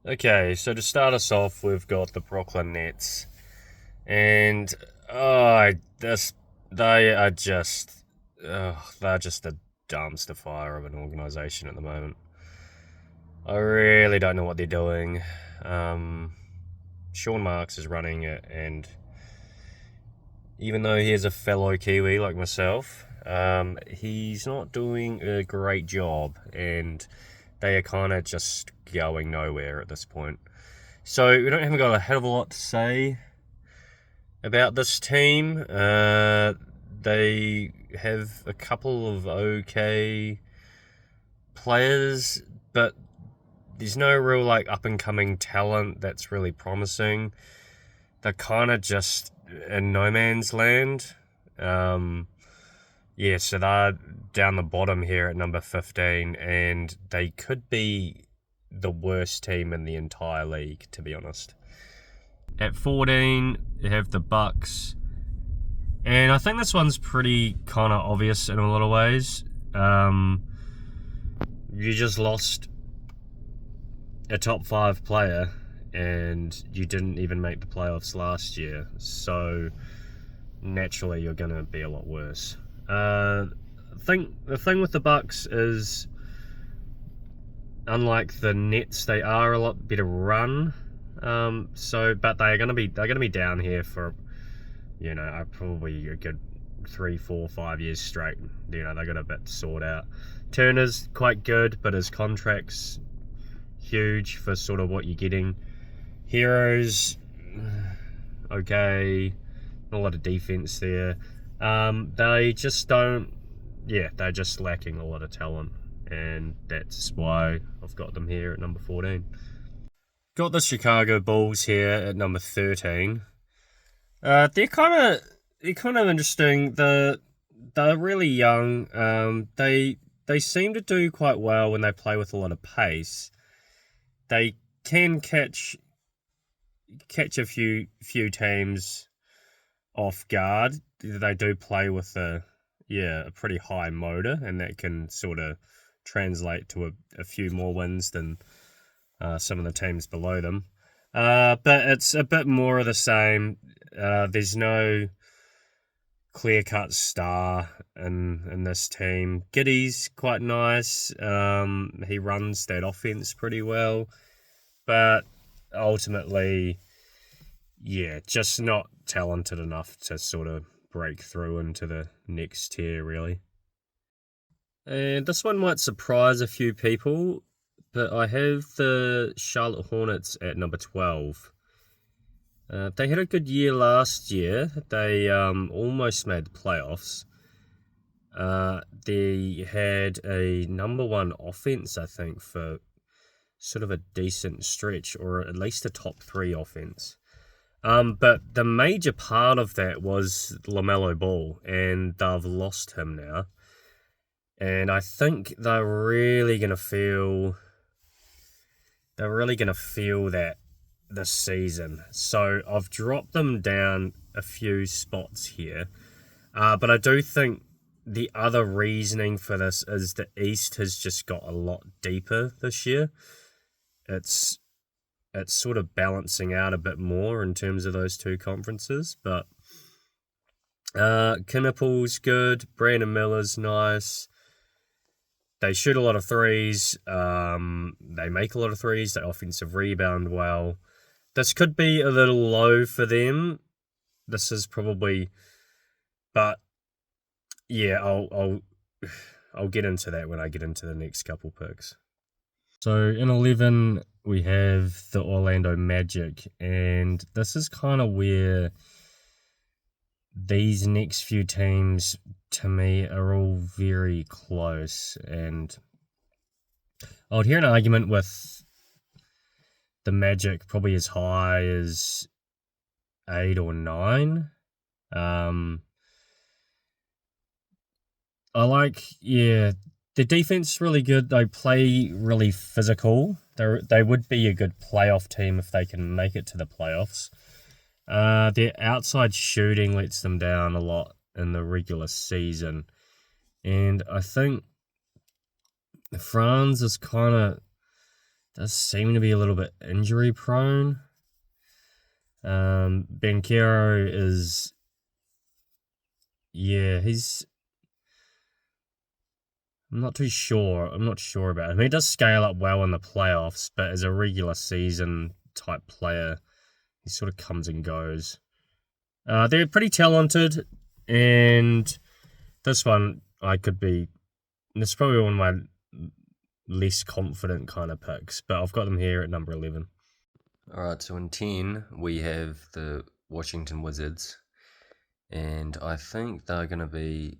Okay, so to start us off, we've got the Brooklyn Nets, and oh, this they are just they're just a dumpster fire of an organisation at the moment. I really don't know what they're doing. Um, Sean Marks is running it, and even though he is a fellow Kiwi like myself, he's not doing a great job, and they are kind of just going nowhere at this point. So we haven't got a hell of a lot to say about this team. They have a couple of okay players, but there's no real like up and coming talent that's really promising. They're kind of just in no man's land. Um, yeah, so they're down the bottom here at number 15, and they could be the worst team in the entire league, to be honest. At 14, you have the Bucks, and I think this one's pretty kind of obvious in a lot of ways. You just lost a top 5 player, and you didn't even make the playoffs last year, so naturally you're going to be a lot worse. I think the thing with the Bucks is, unlike the Nets, they are a lot better run. But they're gonna be down here for, probably a good 3, 4, 5 years straight. They got a bit to sort out. Turner's quite good, but his contract's huge for sort of what you're getting. Heroes, okay, not a lot of defense there. They just don't. Yeah, they're just lacking a lot of talent, and that's why I've got them here at number 14. Got the Chicago Bulls here at number 13. They're kind of interesting. They're really young. They seem to do quite well when they play with a lot of pace. They can catch a few teams off guard. They do play with a pretty high motor, and that can sort of translate to a few more wins than some of the teams below them. But it's a bit more of the same. There's no clear-cut star in this team. Giddy's quite nice. He runs that offense pretty well. But ultimately, yeah, just not talented enough to sort of break through into the next tier, really. And this one might surprise a few people, but I have the Charlotte Hornets at number 12. They had a good year last year. They almost made the playoffs. They had a number 1 offense, I think, for sort of a decent stretch, or at least a top 3 offense. But the major part of that was LaMelo Ball, and they've lost him now. And I think they're really gonna feel that this season. So I've dropped them down a few spots here. But I do think the other reasoning for this is the East has just got a lot deeper this year. It's sort of balancing out a bit more in terms of those two conferences. But Kinnaple's good. Brandon Miller's nice. They shoot a lot of threes. They make a lot of threes. They offensive rebound well. This could be a little low for them. This is probably, but yeah, I'll get into that when I get into the next couple picks. So in 11 we have the Orlando Magic, and this is kind of where these next few teams, to me, are all very close, and I would hear an argument with the Magic probably as high as 8 or 9. The defense is really good. They play really physical. They would be a good playoff team if they can make it to the playoffs. Their outside shooting lets them down a lot in the regular season. And I think Franz is kind of... does seem to be a little bit injury prone. Banchero is, yeah, I'm not too sure. I'm not sure about him. He does scale up well in the playoffs, but as a regular season type player, he sort of comes and goes. They're pretty talented, and this one this is probably one of my less confident kind of picks, but I've got them here at number 11. Alright, so in 10, we have the Washington Wizards, and I think they're going to be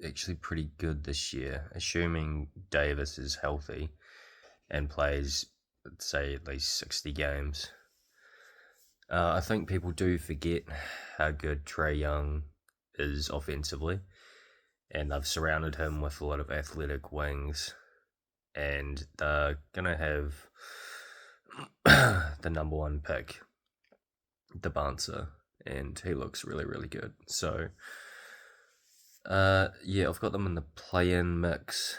actually pretty good this year, assuming Davis is healthy and plays, say, at least 60 games. I think people do forget how good Trae Young is offensively, and they've surrounded him with a lot of athletic wings, and they're going to have the number 1 pick, the bouncer, and he looks really, really good. So, yeah, I've got them in the play-in mix,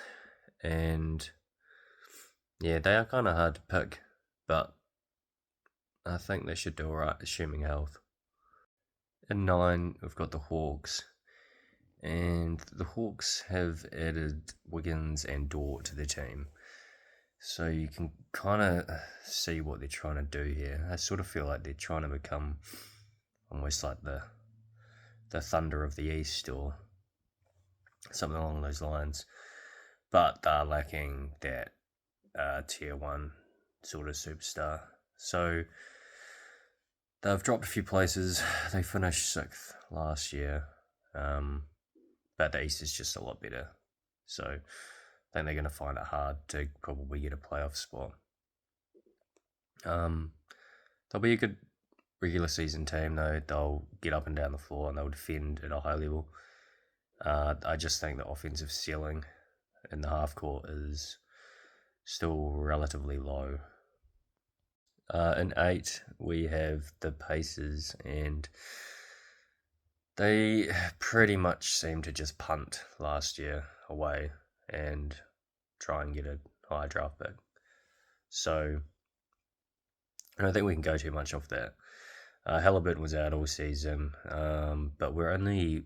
and yeah, they are kind of hard to pick, but I think they should do alright, assuming health. In 9, we've got the Hawks, and the Hawks have added Wiggins and Dort to their team. So you can kind of see what they're trying to do here. I sort of feel like they're trying to become almost like the Thunder of the East or something along those lines. But they're lacking that tier 1 sort of superstar. So they've dropped a few places. They finished 6th last year. But the East is just a lot better. So I think they're going to find it hard to probably get a playoff spot. They'll be a good regular season team, though. They'll get up and down the floor and they'll defend at a high level. I just think the offensive ceiling in the half court is still relatively low. In 8, we have the Pacers, and they pretty much seemed to just punt last year away and try and get a high draft pick. So I don't think we can go too much off that. Halliburton was out all season, but we're only,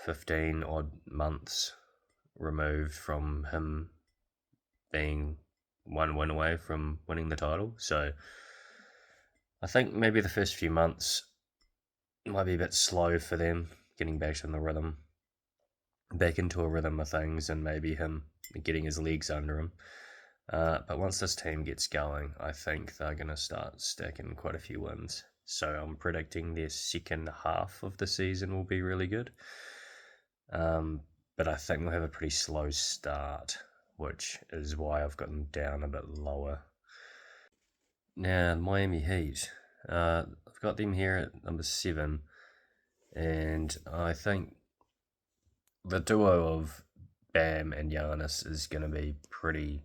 15 odd months removed from him being 1 win away from winning the title. So I think maybe the first few months might be a bit slow for them getting back in the rhythm, back into a rhythm of things, and maybe him getting his legs under him. But once this team gets going, I think they're going to start stacking quite a few wins. So I'm predicting their second half of the season will be really good. But I think they'll have a pretty slow start, which is why I've got them down a bit lower. Now, Miami Heat. I've got them here at number 7, and I think the duo of Bam and Giannis is going to be pretty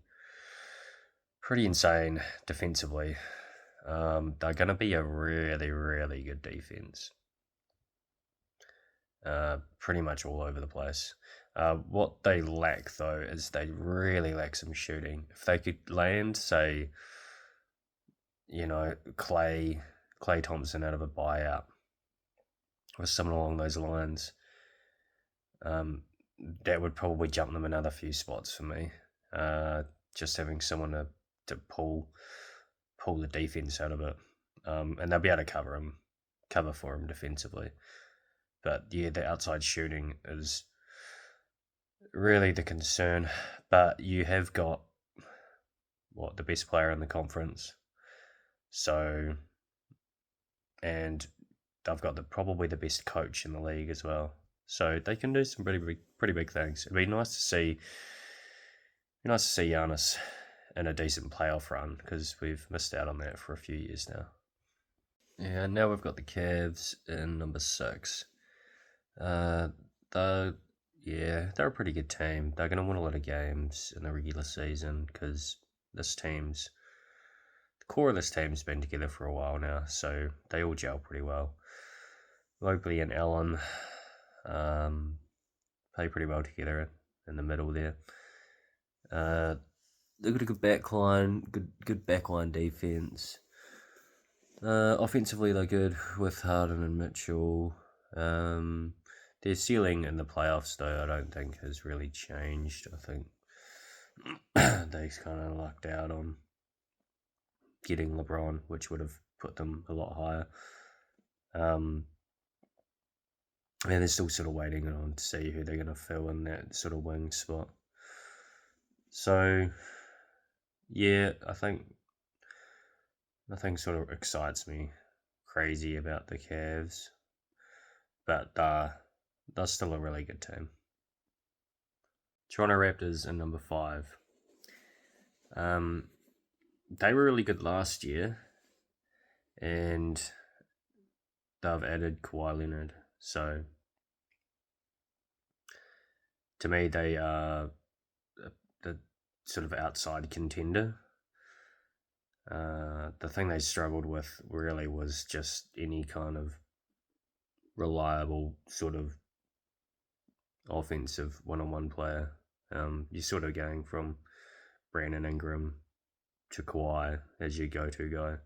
insane defensively. They're going to be a really, really good defense. Pretty much all over the place. What they lack, though, is they really lack some shooting. If they could land, say, Clay Thompson out of a buyout or something along those lines, that would probably jump them another few spots for me. Just having someone to pull the defense out of it, and they'll be able to cover for him defensively. But yeah, the outside shooting is really the concern. But you have got the best player in the conference, so, and they've got probably the best coach in the league as well. So they can do some pretty big things. It'd be nice to see Giannis in a decent playoff run, because we've missed out on that for a few years now. Yeah, now we've got the Cavs in number 6. They're a pretty good team. They're going to win a lot of games in the regular season, because the core of this team's been together for a while now, so they all gel pretty well. Mobley and Allen play pretty well together in the middle there. they've got a good backline, good backline defense. Offensively, they're good with Harden and Mitchell. Their ceiling in the playoffs, though, I don't think has really changed. I think they kind of lucked out on getting LeBron, which would have put them a lot higher. And they're still sort of waiting on to see who they're going to fill in that sort of wing spot. So, yeah, I think nothing sort of excites me crazy about the Cavs, but they're still a really good team. Toronto Raptors in number 5. Um, they were really good last year, and they've added Kawhi Leonard. So, to me, they are the sort of outside contender. The thing they struggled with really was just any kind of reliable sort of offensive one-on-one player. You're sort of going from Brandon Ingram to Kawhi as your go-to guy,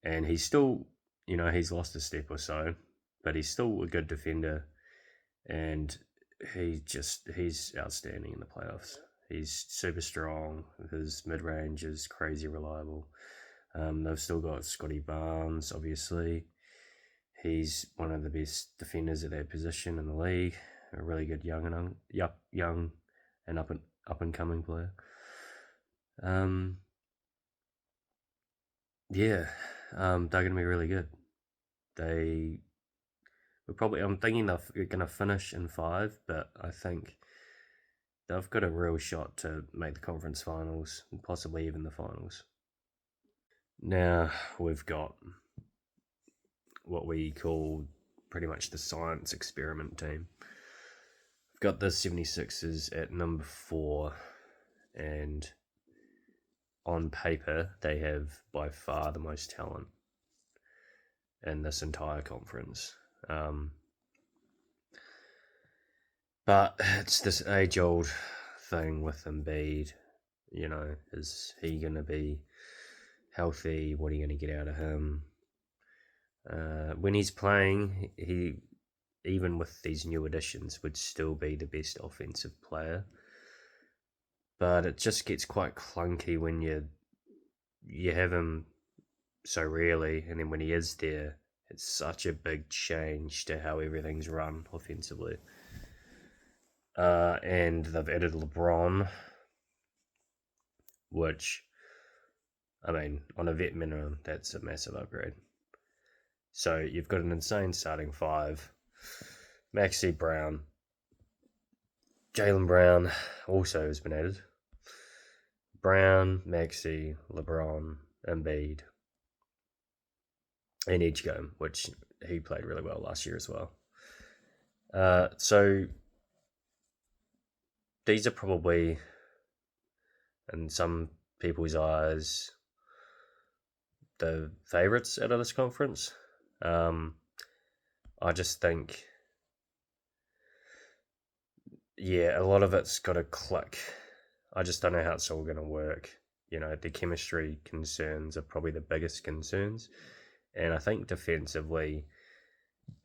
and he's still, he's lost a step or so, but he's still a good defender, and he's outstanding in the playoffs. He's super strong. His mid range is crazy reliable. They've still got Scotty Barnes, obviously. He's one of the best defenders at that position in the league. A really good young and up and coming player. Um, yeah, they're going to be really good. They were probably. I'm thinking they're going to finish in 5, but I think they've got a real shot to make the conference finals and possibly even the finals. Now we've got what we call pretty much the science experiment team. We've got the 76ers at number 4, and on paper, they have by far the most talent in this entire conference. Um, but it's this age old thing with Embiid. Is he going to be healthy? What are you going to get out of him? When he's playing, he, even with these new additions, would still be the best offensive player. But it just gets quite clunky when you have him so rarely, and then when he is there, it's such a big change to how everything's run offensively. And they've added LeBron, which, I mean, on a vet minimum, that's a massive upgrade. So you've got an insane starting 5. Maxi Brown, Jaylen Brown also has been added. Brown, Maxi, LeBron, Embiid, and Edgecombe, which he played really well last year as well. So these are probably, in some people's eyes, the favourites out of this conference. I just think, yeah, a lot of it's got to click. I just don't know how it's all going to work. The chemistry concerns are probably the biggest concerns. And I think defensively,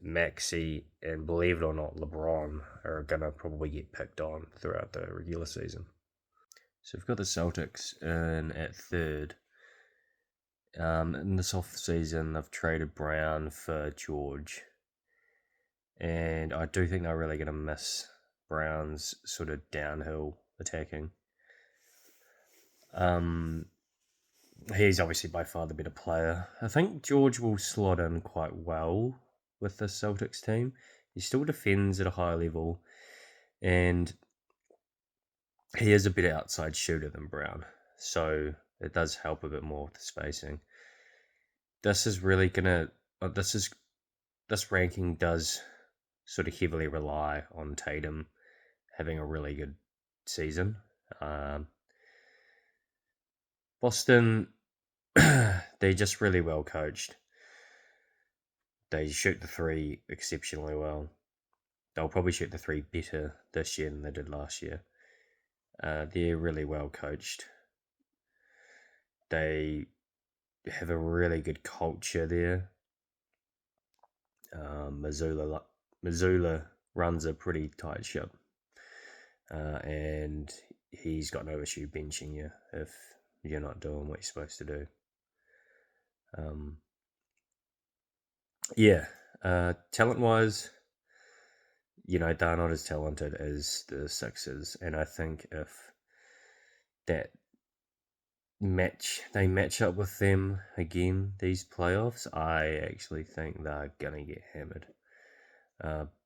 Maxi and, believe it or not, LeBron are going to probably get picked on throughout the regular season. So we've got the Celtics in at 3rd. In this off season, they've traded Brown for George, and I do think they're really going to miss Brown's sort of downhill attacking. He's obviously by far the better player. I think George will slot in quite well with the Celtics team. He still defends at a high level, and he is a bit outside shooter than Brown, so it does help a bit more with the spacing. This is really gonna. This ranking does sort of heavily rely on Tatum having a really good season. Boston, they're just really well coached. They shoot the 3 exceptionally well. They'll probably shoot the 3 better this year than they did last year. They're really well coached. They have a really good culture there. Missoula runs a pretty tight ship, and he's got no issue benching you if you're not doing what you're supposed to do. Yeah, talent-wise, they're not as talented as the Sixers, and I think if that they match up with them again these playoffs, I actually think they're gonna get hammered.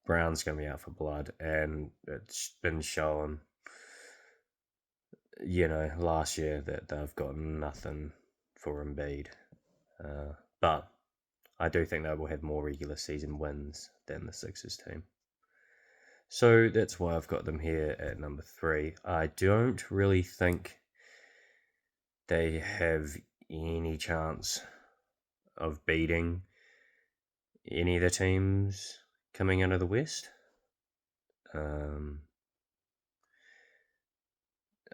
Brown's gonna be out for blood, and it's been shown, last year that they've got nothing for Embiid. But I do think they will have more regular season wins than the Sixers team. So that's why I've got them here at number 3. I don't really think they have any chance of beating any of the teams coming out of the West.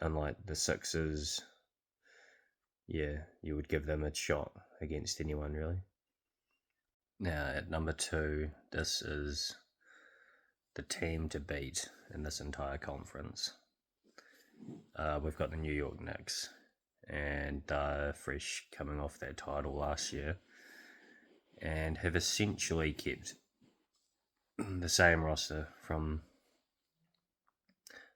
Unlike the Sixers, yeah, you would give them a shot against anyone, really. Now, at number 2, this is the team to beat in this entire conference. We've got the New York Knicks, and they're fresh coming off their title last year and have essentially kept the same roster from.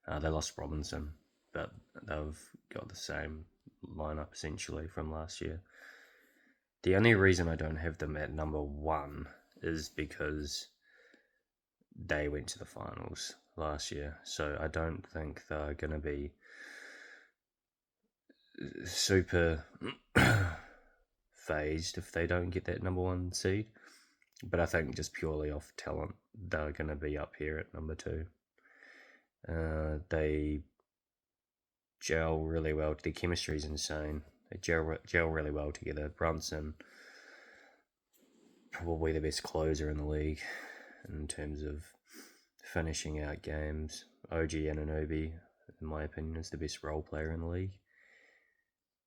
They lost Robinson, but they've got the same lineup essentially from last year. The only reason I don't have them at number 1 is because they went to the finals last year, so I don't think they're going to be super phased if they don't get that number 1 seed. But I think just purely off talent, they're going to be up here at number 2. They gel really well. Their chemistry is insane. They gel really well together. Brunson, probably the best closer in the league in terms of finishing out games. OG Anunoby, in my opinion, is the best role player in the league.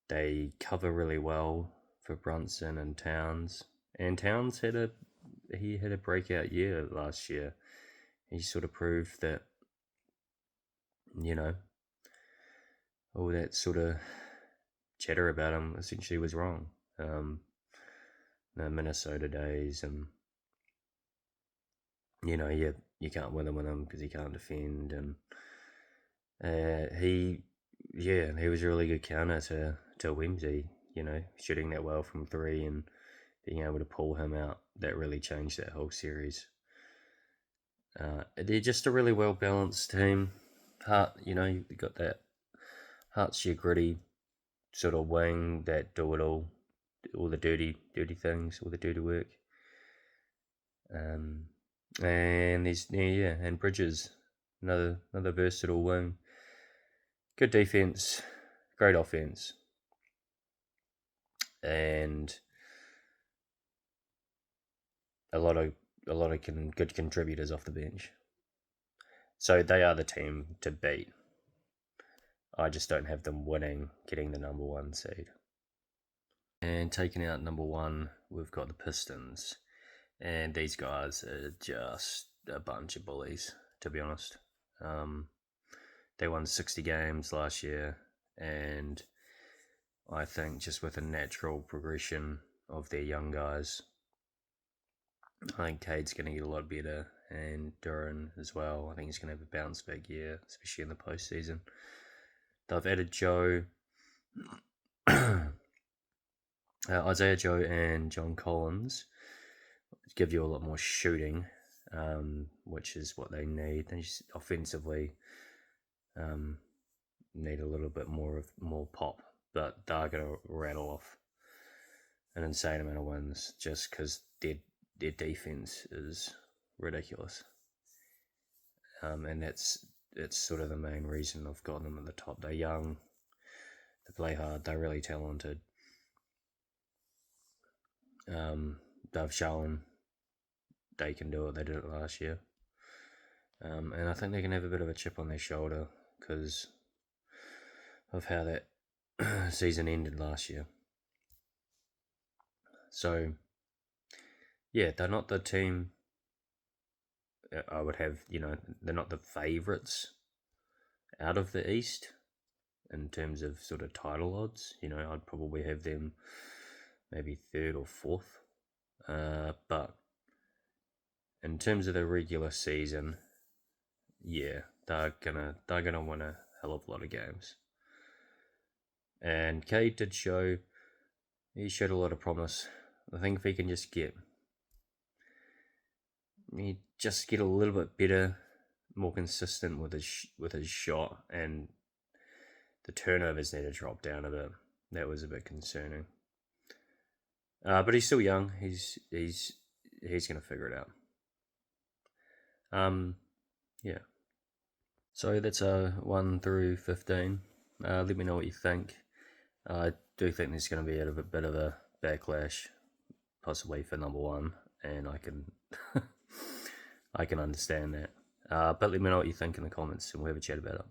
They cover really well for Brunson and Towns. And Towns had a breakout year last year. He sort of proved that, all that sort of chatter about him essentially was wrong. The Minnesota days, and you can't win with him because he can't defend, and he was a really good counter to Wimsey. Shooting that well from 3 and being able to pull him out, that really changed that whole series. They're just a really well balanced team. Hart, you've got that Hart's your gritty sort of wing that do it all the dirty things, all the dirty work. And there's and Bridges, another versatile wing. Good defense, great offense, and a lot of good contributors off the bench. So they are the team to beat. I just don't have them getting the number 1 seed. And taking out number 1, we've got the Pistons. And these guys are just a bunch of bullies, to be honest. They won 60 games last year, and I think just with a natural progression of their young guys, I think Cade's going to get a lot better, and Duran as well. I think he's going to have a bounce back year, especially in the postseason. They've added Joe, Isaiah Joe, and John Collins to give you a lot more shooting, which is what they need. They just offensively need a little bit more pop, but they're going to rattle off an insane amount of wins just because their defense is ridiculous. And it's sort of the main reason I've got them at the top. They're young, they play hard, they're really talented. They've shown they can do it. They did it last year. And I think they can have a bit of a chip on their shoulder because of how that season ended last year. So, yeah, they're not the team I would have, they're not the favourites out of the East in terms of sort of title odds. I'd probably have them maybe third or fourth. But in terms of the regular season, yeah, they're gonna win a hell of a lot of games. And Cade did he showed a lot of promise. I think if he can just get a little bit better, more consistent with his shot, and the turnovers need to drop down a bit. That was a bit concerning. But he's still young. He's gonna figure it out. Yeah. So that's 1 through 15. Let me know what you think. I do think there's going to be a bit of a backlash, possibly for number one, and I can I can understand that. But let me know what you think in the comments, and we'll have a chat about it.